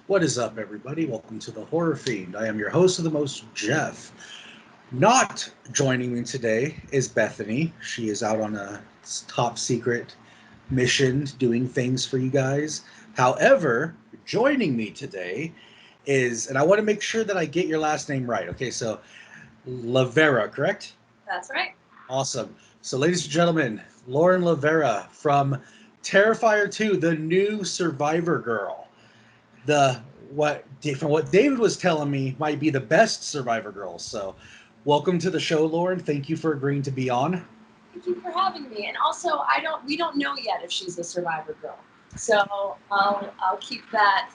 What is up, everybody? Welcome to the Horror Fiend. I am your host of the most, Jeff. Not joining me today is Bethany. She is out on a top secret mission doing things for you guys. However, joining me today is, and I want to make sure that I get your last name right. Okay, so LaVera, correct? That's right. Awesome. So, ladies and gentlemen, Lauren LaVera from Terrifier 2, the new Survivor girl. The what from what David was telling me might be the best Survivor girl. So, welcome to the show, Lauren. Thank you for agreeing to be on. Thank you for having me. And also, we don't know yet if she's a Survivor girl. So I'll keep that.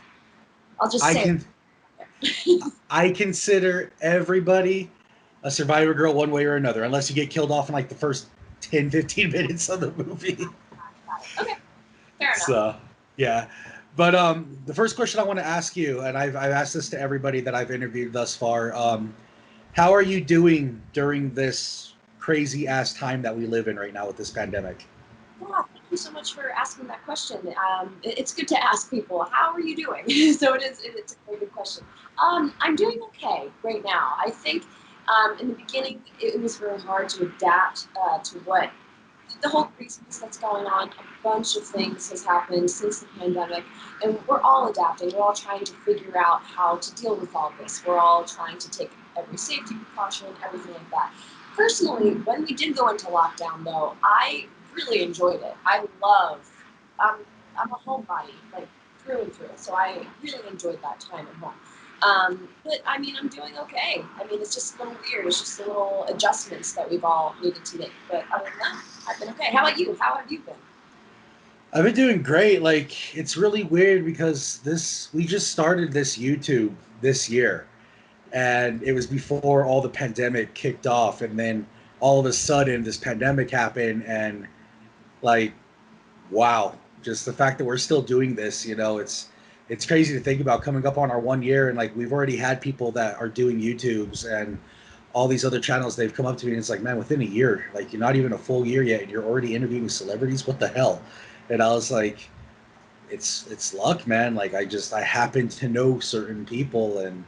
I'll just I say. can I consider everybody a Survivor girl one way or another, unless you get killed off in like the first 10, 15 minutes of the movie. Okay, fair enough. So, yeah. But the first question I want to ask you, and I've asked this to everybody that I've interviewed thus far, how are you doing during this crazy ass time that we live in right now with this pandemic? Yeah, thank you so much for asking that question. It's good to ask people, how are you doing? So it's a very good question. I'm doing okay right now. I think in the beginning it was very hard to adapt to what the whole craziness that's going on. A bunch of things has happened since the pandemic, and we're all adapting. We're all trying to figure out how to deal with all this. We're all trying to take every safety precaution, everything like that. Personally, when we did go into lockdown, though, I really enjoyed it. I'm a homebody, like through and through, so I really enjoyed that time at home. But I mean, I'm doing okay. I mean, it's just a little weird. It's just the little adjustments that we've all needed to make. But other than that, I've been okay. How about you? How have you been? I've been doing great. Like, it's really weird because we just started this YouTube this year, and it was before all the pandemic kicked off, and then all of a sudden this pandemic happened, and like, wow, just the fact that we're still doing this, it's crazy to think about coming up on our 1 year, and like we've already had people that are doing YouTubes and all these other channels. They've come up to me and it's like, man, within a year, like you're not even a full year yet and you're already interviewing celebrities. What the hell? And I was like, it's luck, man. Like I happen to know certain people, and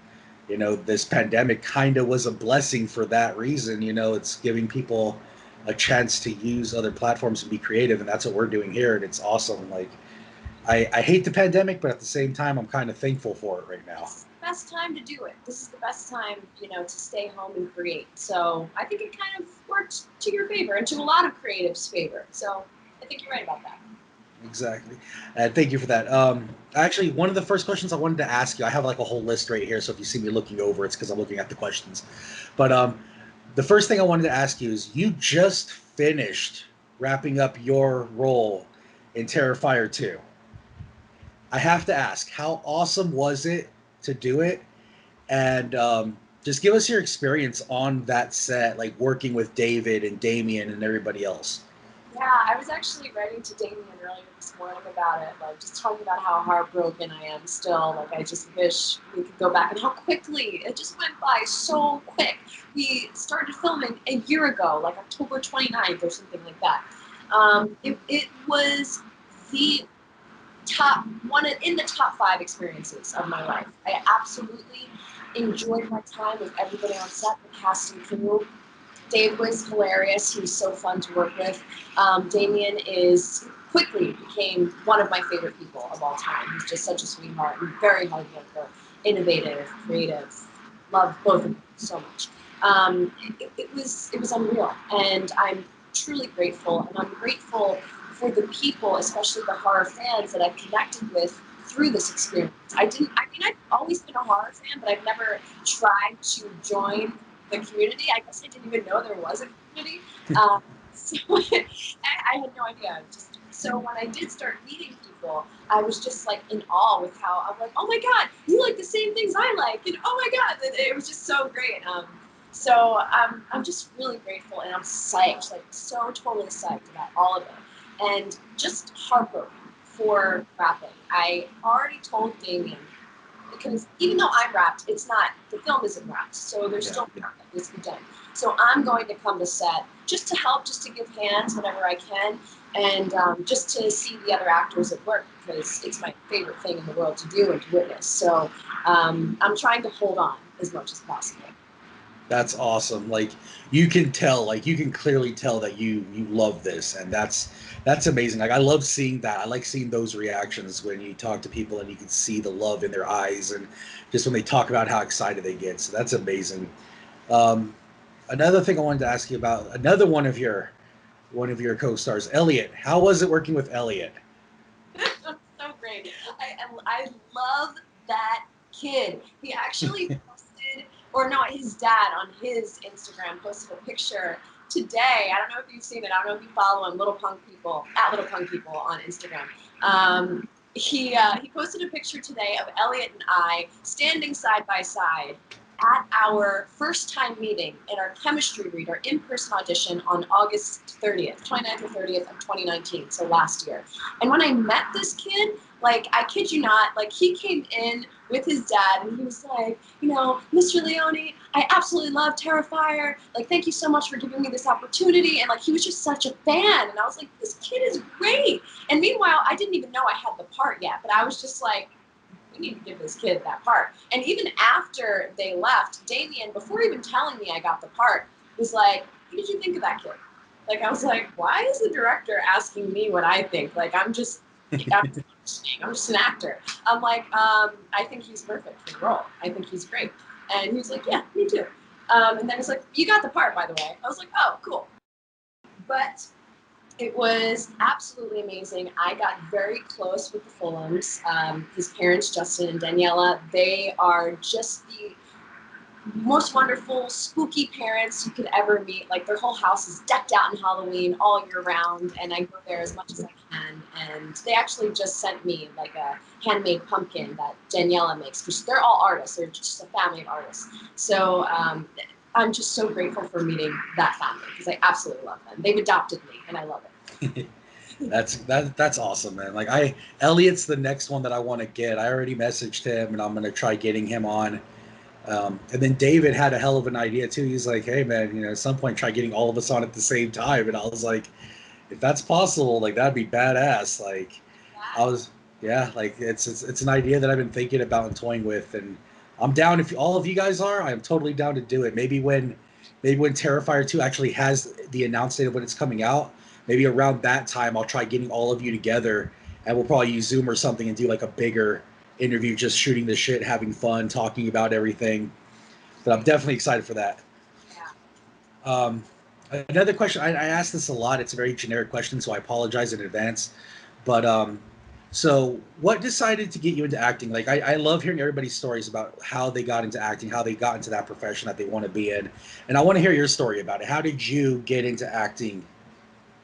this pandemic kind of was a blessing for that reason. It's giving people a chance to use other platforms and be creative, and that's what we're doing here, and it's awesome. Like I hate the pandemic, but at the same time I'm kind of thankful for it right now. This is the best time to do it. This is the best time, to stay home and create. So I think it kind of worked to your favor and to a lot of creatives' favor. So I think you're right about that. Exactly. Thank you for that. Actually, one of the first questions I wanted to ask you, I have like a whole list right here, so if you see me looking over, it's because I'm looking at the questions. But the first thing I wanted to ask you is, you just finished wrapping up your role in Terrifier 2. I have to ask, how awesome was it to do it? And just give us your experience on that set, like working with David and Damien and everybody else. Yeah, I was actually writing to Damien earlier this morning about it, like just talking about how heartbroken I am still. Like, I just wish we could go back, and how quickly it just went by so quick. We started filming a year ago, like October 29th or something like that. It was the in the top 5 experiences of my life. I absolutely enjoyed my time with everybody on set, the cast and crew. Dave was hilarious. He was so fun to work with. Damien quickly became one of my favorite people of all time. He's just such a sweetheart and very hard worker, innovative, creative. Love both of them so much. It was unreal, and I'm truly grateful. And I'm grateful for the people, especially the horror fans that I've connected with through this experience. I've always been a horror fan, but I've never tried to join the community. I guess I didn't even know there was a community. So I had no idea. So when I did start meeting people, I was just like in awe with how I'm like, oh my God, you like the same things I like, and oh my God, it was just so great. So I'm just really grateful, and I'm psyched, like so totally psyched about all of it, and just heartbroken for wrapping. I already told Damien, because even though I'm wrapped, the film isn't wrapped, so there's still work that needs to be done. So I'm going to come to set just to help, just to give hands whenever I can. and just to see the other actors at work, because it's my favorite thing in the world to do and to witness. So I'm trying to hold on as much as possible. That's awesome. Like you can tell, like you can clearly tell that you love this, and that's amazing. Like I love seeing that. I like seeing those reactions when you talk to people and you can see the love in their eyes, and just when they talk about how excited they get. So that's amazing. Um, Another thing I wanted to ask you about another one of your co-stars, Elliot. How was it working with Elliot? So great. I love that kid. He actually posted, or no, his dad on his Instagram posted a picture today. I don't know if you've seen it. I don't know if you follow him, Little Punk People, at Little Punk People on Instagram. He posted a picture today of Elliot and I standing side by side at our first time meeting in our chemistry read, our in-person audition on August 30th, 29th or 30th of 2019, so last year. And when I met this kid, like, I kid you not, like, he came in with his dad and he was like, you know, Mr. Leone, I absolutely love Terrifier. Like, thank you so much for giving me this opportunity. And, like, he was just such a fan. And I was like, this kid is great. And meanwhile, I didn't even know I had the part yet, but I was just like, we need to give this kid that part. And even after they left, Damien, before even telling me I got the part, was like, what did you think of that kid? Like, I was like, why is the director asking me what I think? Like, I'm just an actor. I'm like, I think he's perfect for the role. I think he's great. And he was like, yeah, me too. And then he's like, you got the part, by the way. I was like, oh, cool. But it was absolutely amazing. I got very close with the Fulhams. His parents, Justin and Daniela, they are just the most wonderful, spooky parents you could ever meet. Like, their whole house is decked out in Halloween all year round, and I go there as much as I can. And they actually just sent me like a handmade pumpkin that Daniela makes, because they're all artists. They're just a family of artists. So I'm just so grateful for meeting that family, because I absolutely love them. They've adopted me, and I love it. That's awesome, man. Like Elliot's the next one that I want to get. I already messaged him, and I'm gonna try getting him on. And then David had a hell of an idea too. He's like, "Hey, man, at some point try getting all of us on at the same time." And I was like, "If that's possible, like that'd be badass." Like, I was, yeah, like it's an idea that I've been thinking about and toying with, and I'm down if all of you guys are. I'm totally down to do it. Maybe when Terrifier 2 actually has the announce date of when it's coming out, maybe around that time I'll try getting all of you together, and we'll probably use Zoom or something and do like a bigger interview, just shooting the shit, having fun, talking about everything. But I'm definitely excited for that. Yeah. Um, Another question, I ask this a lot. It's a very generic question, so I apologize in advance. But so what decided to get you into acting? Like, I love hearing everybody's stories about how they got into acting, how they got into that profession that they want to be in. And I want to hear your story about it. How did you get into acting?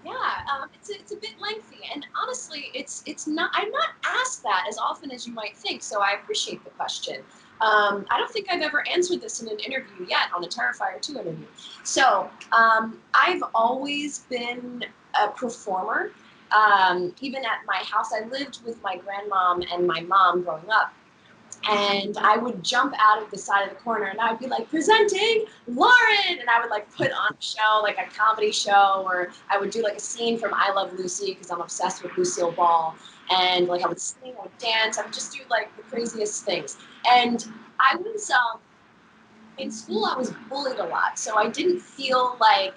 Yeah, it's a bit lengthy, and honestly, it's not. I'm not asked that as often as you might think, so I appreciate the question. I don't think I've ever answered this in an interview yet, on a Terrifier 2 interview. So I've always been a performer. Even at my house, I lived with my grandmom and my mom growing up, and I would jump out of the side of the corner and I would be like, presenting Lauren, and I would like put on a show, like a comedy show, or I would do like a scene from I Love Lucy, because I'm obsessed with Lucille Ball, and like I would sing, I would dance, I would just do like the craziest things. And I was in school, I was bullied a lot, so I didn't feel like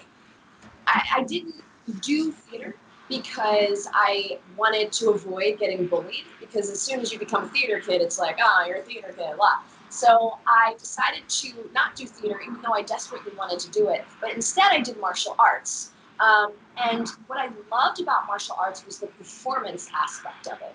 I didn't do theater because I wanted to avoid getting bullied, because as soon as you become a theater kid, it's like, oh, you're a theater kid, a lot. So I decided to not do theater, even though I desperately wanted to do it. But instead, I did martial arts. And what I loved about martial arts was the performance aspect of it.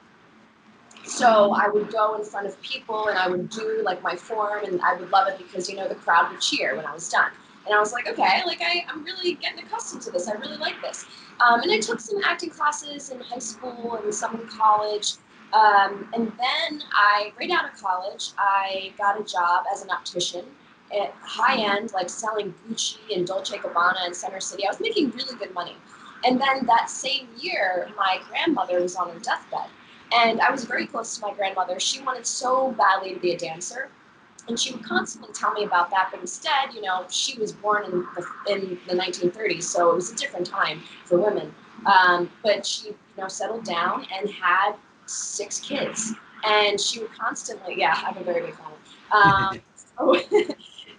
So I would go in front of people and I would do like my form, and I would love it because, the crowd would cheer when I was done. And I was like, okay, like I'm really getting accustomed to this. I really like this. And I took some acting classes in high school and some in college. And then right out of college, I got a job as an optician at high end, like selling Gucci and Dolce Gabbana in Center City. I was making really good money. And then that same year, my grandmother was on her deathbed. And I was very close to my grandmother. She wanted so badly to be a dancer. And she would constantly tell me about that. But instead, she was born in the 1930s, so it was a different time for women. But she, settled down and had 6 kids. And she would constantly, yeah, I have a very big family.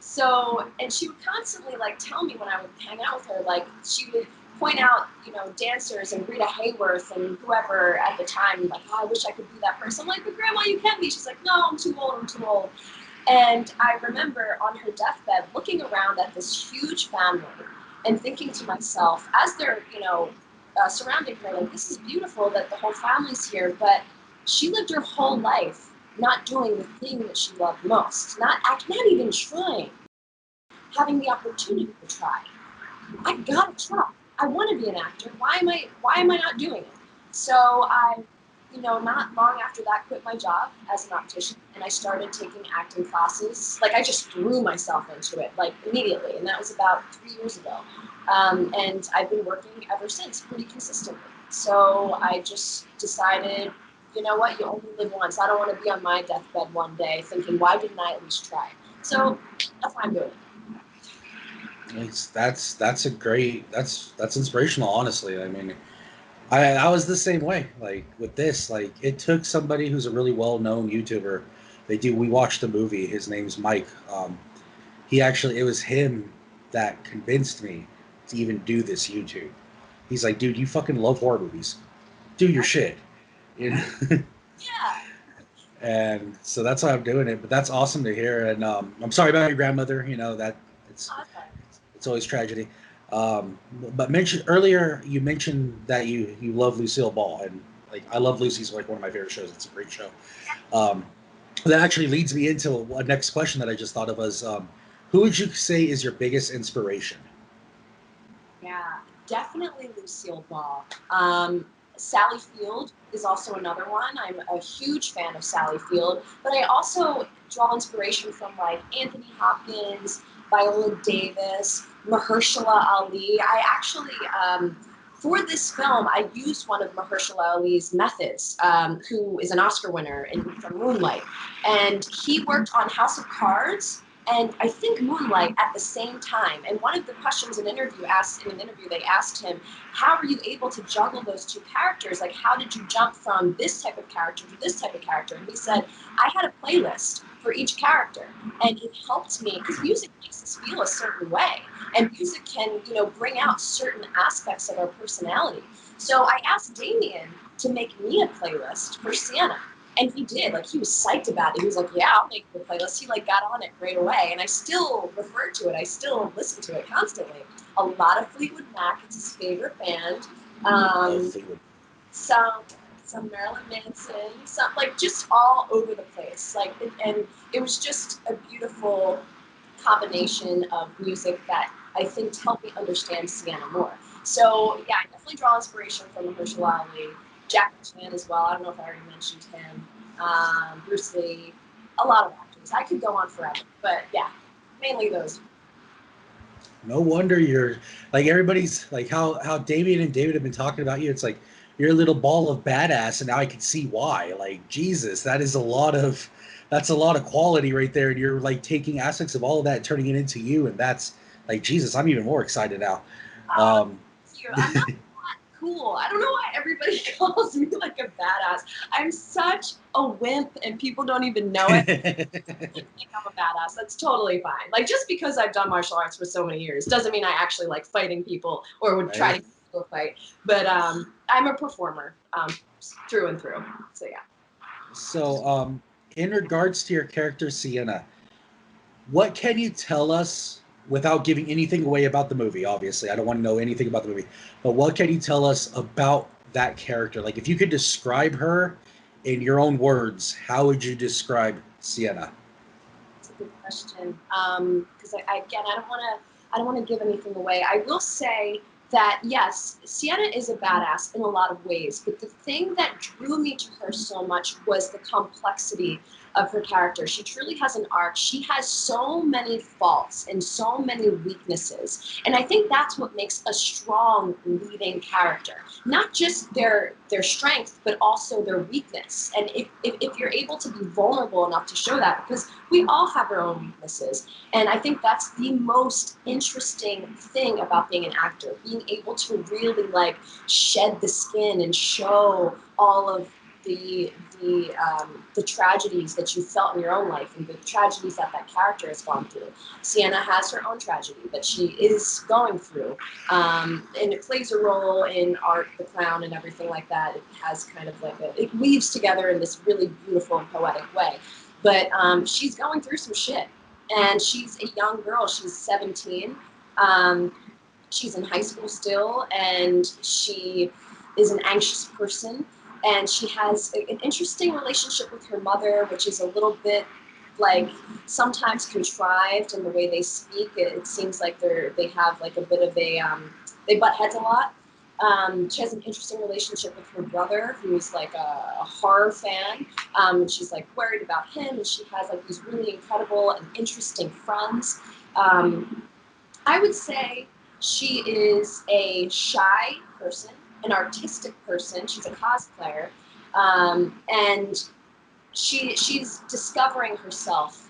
So, and she would constantly like tell me when I would hang out with her, like she would point out, dancers and Rita Hayworth and whoever at the time, like, oh, I wish I could be that person. I'm like, but Grandma, you can be. She's like, no, I'm too old, I'm too old. And I remember on her deathbed looking around at this huge family and thinking to myself, as they're, surrounding her, like, this is beautiful that the whole family's here, but she lived her whole life not doing the thing that she loved most, not even trying, having the opportunity to try. I gotta try. I want to be an actor. Why am I not doing it? So I, not long after that, quit my job as an optician, and I started taking acting classes. Like I just threw myself into it, like immediately, and that was about 3 years ago. And I've been working ever since, pretty consistently. So I just decided, you know what, you only live once. I don't want to be on my deathbed one day thinking, why didn't I at least try? So that's why I'm doing it. That's a great that's inspirational, honestly. I mean, I was the same way. Like with this, like it took somebody who's a really well known YouTuber. We watched the movie. His name's Mike. He actually it was him that convinced me to even do this YouTube. He's like, dude, you fucking love horror movies. Do your shit. You know? Yeah. And so that's why I'm doing it. But that's awesome to hear. And I'm sorry about your grandmother. You know that it's Awesome. it's always tragedy. But earlier, you mentioned that you love Lucille Ball, and like I love Lucy's like one of my favorite shows. It's a great show. Um, that actually leads me into a next question that I just thought of was, who would you say is your biggest inspiration? Yeah, definitely Lucille Ball. Sally Field is also another one. I'm a huge fan of Sally Field, but I also draw inspiration from like Anthony Hopkins, Viola Davis, Mahershala Ali. I actually, for this film, I used one of Mahershala Ali's methods, who is an Oscar winner from Moonlight, and he worked on House of Cards and I think Moonlight at the same time. And one of the questions in an interview they asked him, how are you able to juggle those two characters? Like, how did you jump from this type of character to this type of character? And he said, I had a playlist for each character, and it helped me because music makes us feel a certain way, and music can, bring out certain aspects of our personality. So I asked Damien to make me a playlist for Sienna, and he did. Like, he was psyched about it. He was like, yeah, I'll make the playlist. He, like, got on it right away. And I still refer to it. I still listen to it constantly. A lot of Fleetwood Mac. It's his favorite band. Fleetwood. Some Marilyn Manson. Some, like, just all over the place. Like, and it was just a beautiful combination of music that I think helped me understand Sienna more. So, yeah, I definitely draw inspiration from Mahershala Ali. Jackie Chan as well. I don't know if I already mentioned him. Bruce Lee. A lot of actors. I could go on forever, but yeah, mainly those. No wonder you're like everybody's like how Damien and David have been talking about you. It's like you're a little ball of badass, and now I can see why. Like Jesus, that's a lot of quality right there, and you're like taking aspects of all of that, and turning it into you, and that's like Jesus. I'm even more excited now. Uh, Um, I'm not cool. I don't know why everybody calls me like a badass. I'm such a wimp, and people don't even know it. I think I'm a badass. That's totally fine. Like, just because I've done martial arts for so many years doesn't mean I actually like fighting people or would try to right? get into a fight. But I'm a performer, through and through. So yeah. So, in regards to your character Sienna, what can you tell us without giving anything away about the movie? Obviously, I don't want to know anything about the movie, but what can you tell us about that character? Like, if you could describe her in your own words, how would you describe Sienna? It's a good question. Because again, I don't want to give anything away. I will say that yes, Sienna is a badass in a lot of ways, but the thing that drew me to her so much was the complexity of her character. She truly has an arc. She has so many faults and so many weaknesses. And I think that's what makes a strong leading character. Not just their strength, but also their weakness. And if you're able to be vulnerable enough to show that, because we all have our own weaknesses. And I think that's the most interesting thing about being an actor, being able to really like shed the skin and show all of the tragedies that you felt in your own life and the tragedies that that character has gone through. Sienna has her own tragedy that she is going through, and it plays a role in Art the Clown and everything like that. It has kind of like it weaves together in this really beautiful and poetic way. But she's going through some shit, and she's a young girl. She's 17. She's in high school still, and she is an anxious person, and she has an interesting relationship with her mother, which is a little bit like sometimes contrived in the way they speak. It seems like they have like a bit of a they butt heads a lot. She has an interesting relationship with her brother, who's like a horror fan. She's like worried about him, and she has like these really incredible and interesting friends. I would say she is a shy person, an artistic person. She's a cosplayer, and she's discovering herself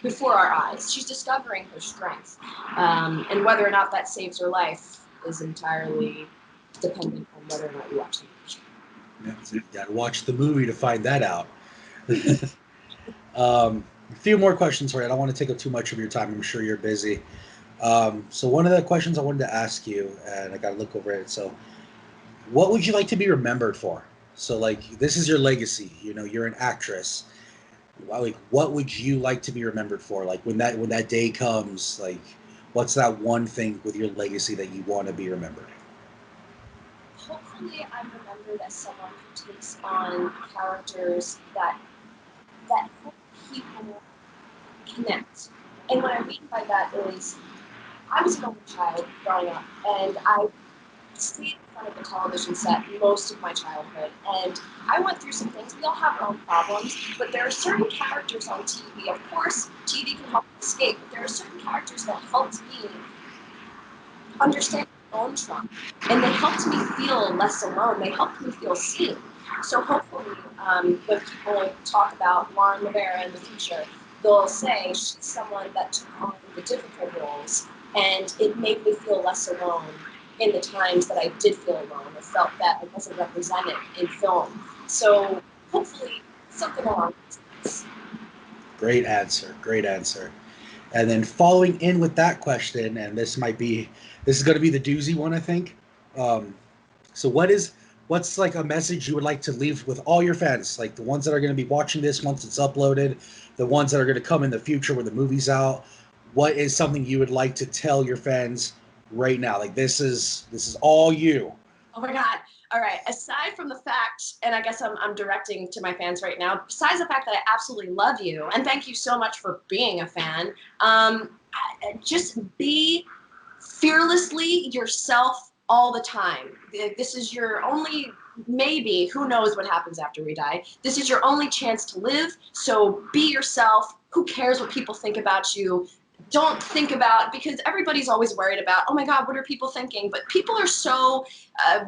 before our eyes. She's discovering her strength, and whether or not that saves her life is entirely dependent on whether or not you watch the movie. Yeah, you got to watch the movie to find that out. A few more questions for you. I don't want to take up too much of your time. I'm sure you're busy. So one of the questions I wanted to ask you, and I got to look over it. So, what would you like to be remembered for? So, like, this is your legacy. You know, you're an actress. Like, what would you like to be remembered for? Like, when that day comes, like, what's that one thing with your legacy that you want to be remembered? Hopefully, I'm remembered as someone who takes on characters that help people connect. And what I mean by that is, I was an only child growing up, and I stayed in front of the television set most of my childhood. And I went through some things. We all have our own problems, but there are certain characters on TV. Of course, TV can help escape, but there are certain characters that helped me understand my own trauma. And they helped me feel less alone. They helped me feel seen. So hopefully, when people talk about Lauren LaVera in the future, they'll say she's someone that took on the difficult roles, and it made me feel less alone in the times that I did feel alone or felt that I wasn't represented in film. So hopefully, something along those lines. Great answer. Great answer. And then following in with that question, and this is going to be the doozy one, I think. Um, so what's like a message you would like to leave with all your fans, like the ones that are going to be watching this once it's uploaded, the ones that are going to come in the future when the movie's out? What is something you would like to tell your fans right now? Like this is all you. Oh my God. All right. Aside from the fact, and I guess I'm directing to my fans right now, besides the fact that I absolutely love you and thank you so much for being a fan, just be fearlessly yourself all the time. This is your only, maybe, who knows what happens after we die. This is your only chance to live. So be yourself. Who cares what people think about you? Don't think about, because everybody's always worried about, oh my God, what are people thinking? But people are so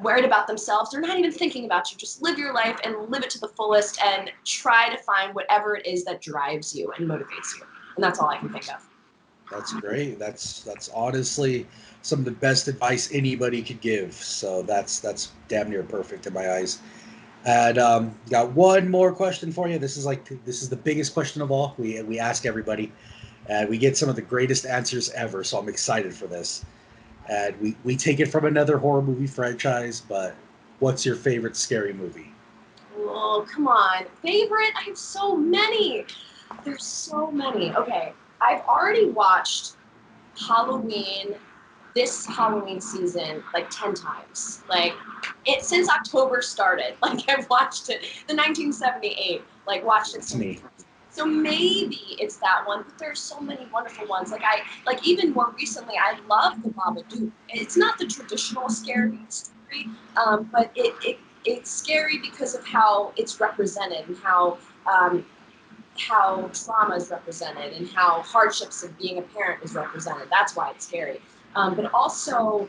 worried about themselves. They're not even thinking about you. Just live your life and live it to the fullest and try to find whatever it is that drives you and motivates you. And that's all I can think of. That's great. That's honestly some of the best advice anybody could give. So that's damn near perfect in my eyes. And got one more question for you. This is the biggest question of all. We ask everybody, and we get some of the greatest answers ever. So I'm excited for this. And we take it from another horror movie franchise. But what's your favorite scary movie? Oh, come on. Favorite? I have so many. There's so many. Okay. I've already watched Halloween this Halloween season like 10 times. Like it since October started. Like I've watched it. The 1978. Like watched it It's so many me. times. So maybe it's that one, but there's so many wonderful ones. Like even more recently, I love the Babadook. It's not the traditional scary story, but it's scary because of how it's represented and how um, how trauma is represented and how hardships of being a parent is represented. That's why it's scary. But also,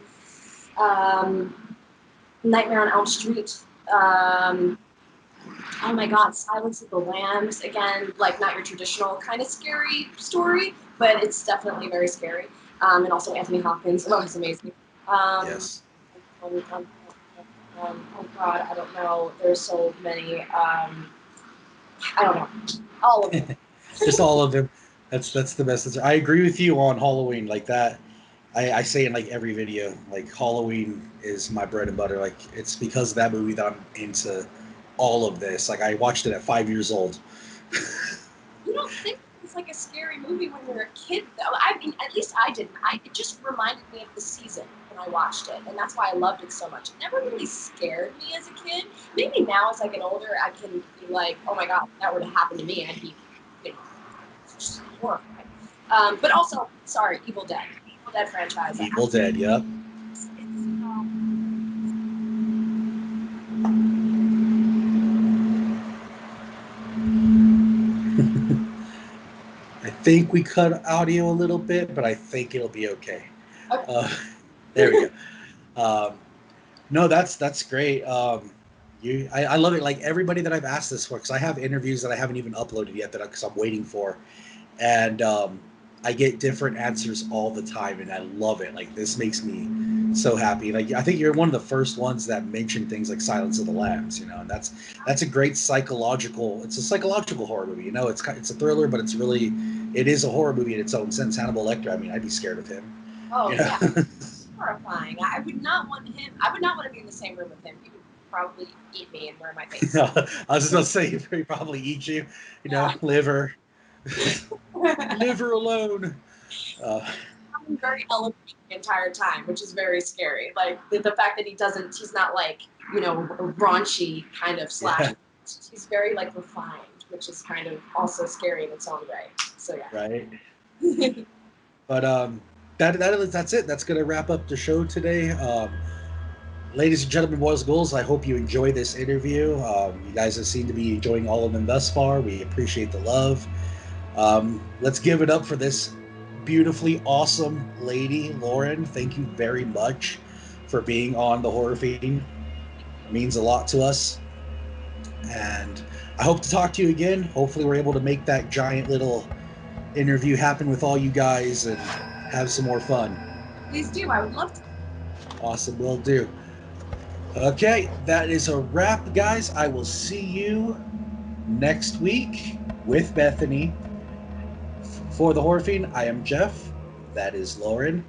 Nightmare on Elm Street. Oh my God, Silence of the Lambs. Again, like not your traditional kind of scary story, but it's definitely very scary. And also Anthony Hopkins. Oh, he's amazing. Yes. Oh God, I don't know. There's so many. I don't know. All of them. Just all of them. That's the best. I agree with you on Halloween like that. I say in like every video, like Halloween is my bread and butter. Like it's because of that movie that I'm into all of this. Like I watched it at 5 years old. You don't think it's like a scary movie when you're a kid, though? I mean, at least I didn't. It just reminded me of the season when I watched it, and that's why I loved it so much. It never really scared me as a kid. Maybe now, as I get older, I can be like, oh my God, if that were to happen to me, I'd be, you know, just horrified. But also, sorry, Evil Dead. Evil Dead franchise. Evil Dead, yep. It's I think we cut audio a little bit, but I think it'll be okay. okay. There we go. No, that's great. I love it. Like everybody that I've asked this for, because I have interviews that I haven't even uploaded yet that because I'm waiting for, and I get different answers all the time, and I love it. Like this makes me so happy. Like I think you're one of the first ones that mentioned things like Silence of the Lambs, and that's a great psychological. It's a psychological horror movie. It's a thriller, but it is a horror movie in its own sense. Hannibal Lecter. I mean, I'd be scared of him. Oh, You know? yeah. Horrifying. I would not want him. I would not want to be in the same room with him. He would probably eat me and wear my face. I was just gonna say he probably eat you. Yeah. Liver, liver alone. I'm very eloquent the entire time, which is very scary. Like the fact that he's not like, raunchy kind of slash. Yeah, He's very like refined, which is kind of also scary in its own way. So right. yeah. But that's it. That's gonna wrap up the show today. Ladies and gentlemen, boys and girls, I hope you enjoy this interview. You guys have seemed to be enjoying all of them thus far. We appreciate the love. Let's give it up for this beautifully awesome lady, Lauren. Thank you very much for being on the Horror Fiend. It means a lot to us. And I hope to talk to you again. Hopefully, we're able to make that giant little interview happen with all you guys and have some more fun. Please do. I would love to. Awesome, will do. Okay, that is a wrap, guys. I will see you next week with Bethany. For the Horror Fiend, I am Jeff. That is Lauren.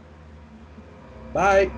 Bye.